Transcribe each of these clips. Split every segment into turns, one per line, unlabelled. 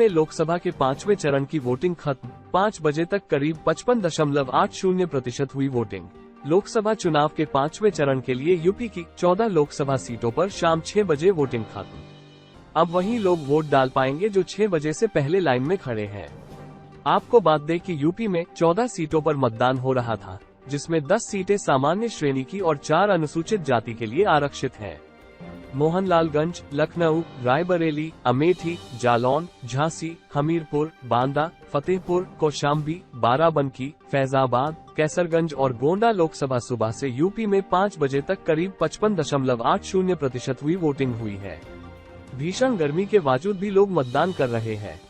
में लोकसभा के 5वें चरण की वोटिंग खत्म। 5 बजे तक करीब 55.80% हुई वोटिंग। लोकसभा चुनाव के 5वें चरण के लिए यूपी की 14 लोकसभा सीटों पर शाम 6 बजे वोटिंग खत्म। अब वही लोग वोट डाल पाएंगे जो 6 बजे से पहले लाइन में खड़े हैं। आपको बात दें कि यूपी में 14 सीटों पर मतदान हो रहा था, जिसमें 10 सीटें सामान्य श्रेणी की और 4 अनुसूचित जाति के लिए आरक्षित हैं। मोहनलालगंज, लखनऊ, रायबरेली, अमेठी, जालौन, झांसी, हमीरपुर, बांदा, फतेहपुर, कौशाम्बी, बाराबंकी, फैजाबाद, कैसरगंज और गोंडा लोकसभा सुबह से यूपी में 5 बजे तक करीब 55.80% हुई वोटिंग हुई है। भीषण गर्मी के बावजूद भी लोग मतदान कर रहे हैं।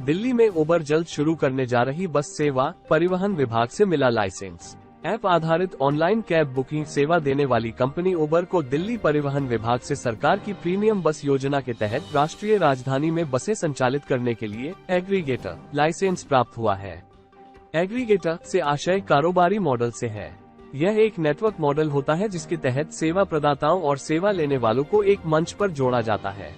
दिल्ली में उबर जल्द शुरू करने जा रही बस सेवा, परिवहन विभाग से मिला लाइसेंस। ऐप आधारित ऑनलाइन कैब बुकिंग सेवा देने वाली कंपनी उबर को दिल्ली परिवहन विभाग से सरकार की प्रीमियम बस योजना के तहत राष्ट्रीय राजधानी में बसें संचालित करने के लिए एग्रीगेटर लाइसेंस प्राप्त हुआ है। एग्रीगेटर से आशय कारोबारी मॉडल से है। यह एक नेटवर्क मॉडल होता है जिसके तहत सेवा प्रदाताओं और सेवा लेने वालों को एक मंच पर जोड़ा जाता है।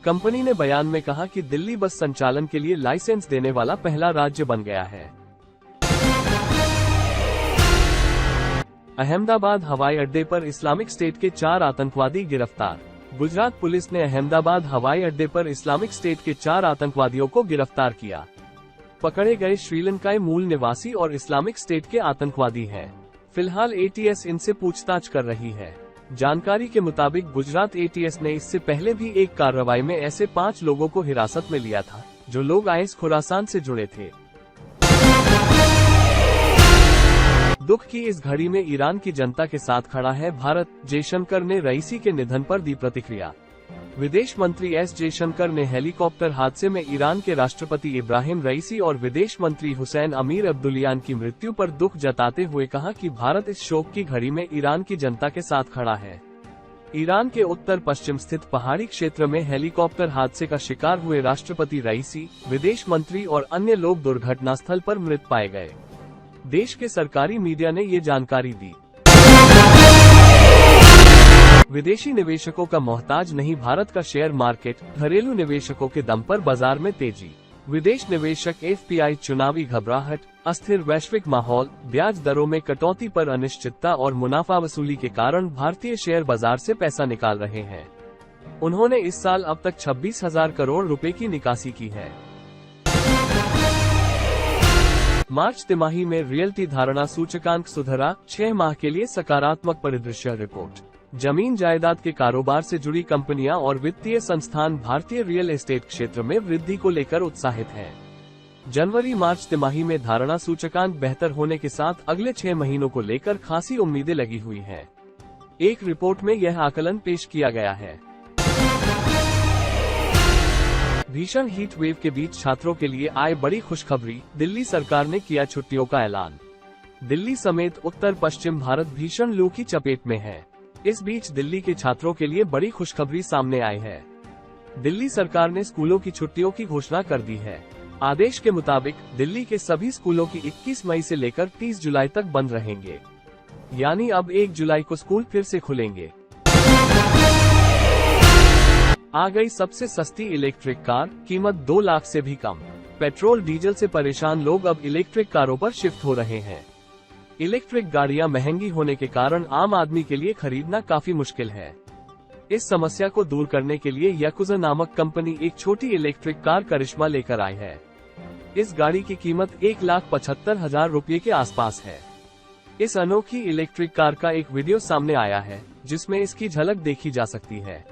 कंपनी ने बयान में कहा कि दिल्ली बस संचालन के लिए लाइसेंस देने वाला पहला राज्य बन गया है। अहमदाबाद हवाई अड्डे पर इस्लामिक स्टेट के 4 आतंकवादी गिरफ्तार। गुजरात पुलिस ने अहमदाबाद हवाई अड्डे पर इस्लामिक स्टेट के 4 आतंकवादियों को गिरफ्तार किया। पकड़े गए श्रीलंकाई मूल निवासी और इस्लामिक स्टेट के आतंकवादी हैं। फिलहाल एटीएस इनसे पूछताछ कर रही है। जानकारी के मुताबिक गुजरात एटीएस ने इससे पहले भी एक कार्रवाई में ऐसे 5 लोगों को हिरासत में लिया था, जो लोग आइस खुरासान से जुड़े थे। दुख की इस घड़ी में ईरान की जनता के साथ खड़ा है भारत। जयशंकर ने रईसी के निधन पर दी प्रतिक्रिया। विदेश मंत्री एस जयशंकर ने हेलीकॉप्टर हादसे में ईरान के राष्ट्रपति इब्राहिम रईसी और विदेश मंत्री हुसैन अमीर अब्दुलियान की मृत्यु पर दुख जताते हुए कहा कि भारत इस शोक की घड़ी में ईरान की जनता के साथ खड़ा है। ईरान के उत्तर पश्चिम स्थित पहाड़ी क्षेत्र में हेलीकॉप्टर हादसे का शिकार हुए राष्ट्रपति रईसी, विदेश मंत्री और अन्य लोग दुर्घटना स्थल पर मृत पाए गए। देश के सरकारी मीडिया ने ये जानकारी दी। विदेशी निवेशकों का मोहताज नहीं भारत का शेयर मार्केट, घरेलू निवेशकों के दम पर बाजार में तेजी। विदेश निवेशक एफपीआई चुनावी घबराहट, अस्थिर वैश्विक माहौल, ब्याज दरों में कटौती पर अनिश्चितता और मुनाफा वसूली के कारण भारतीय शेयर बाजार से पैसा निकाल रहे हैं। उन्होंने इस साल अब तक 26,000 करोड़ रुपए की निकासी की है। मार्च तिमाही में रियल्टी धारणा सूचकांक सुधरा, 6 माह के लिए सकारात्मक परिदृश्य रिपोर्ट। जमीन जायदाद के कारोबार से जुड़ी कंपनियां और वित्तीय संस्थान भारतीय रियल एस्टेट क्षेत्र में वृद्धि को लेकर उत्साहित हैं। जनवरी मार्च तिमाही में धारणा सूचकांक बेहतर होने के साथ अगले 6 महीनों को लेकर खासी उम्मीदें लगी हुई हैं। एक रिपोर्ट में यह आकलन पेश किया गया है। भीषण हीट वेव के बीच छात्रों के लिए आए बड़ी खुशखबरी, दिल्ली सरकार ने किया छुट्टियों का ऐलान। दिल्ली समेत उत्तर पश्चिम भारत भीषण लू की चपेट में है। इस बीच दिल्ली के छात्रों के लिए बड़ी खुशखबरी सामने आई है। दिल्ली सरकार ने स्कूलों की छुट्टियों की घोषणा कर दी है। आदेश के मुताबिक दिल्ली के सभी स्कूलों की 21 मई से लेकर 30 जुलाई तक बंद रहेंगे, यानी अब 1 जुलाई को स्कूल फिर से खुलेंगे। आ गई सबसे सस्ती इलेक्ट्रिक कार, कीमत 2 लाख से भी कम। पेट्रोल डीजल से परेशान लोग अब इलेक्ट्रिक कारों पर शिफ्ट हो रहे हैं। इलेक्ट्रिक गाड़ियां महंगी होने के कारण आम आदमी के लिए खरीदना काफी मुश्किल है। इस समस्या को दूर करने के लिए याकुजा नामक कंपनी एक छोटी इलेक्ट्रिक कार करिश्मा लेकर आई है। इस गाड़ी की कीमत 1,75,000 रुपये के आसपास है। इस अनोखी इलेक्ट्रिक कार का एक वीडियो सामने आया है, जिसमें इसकी झलक देखी जा सकती है।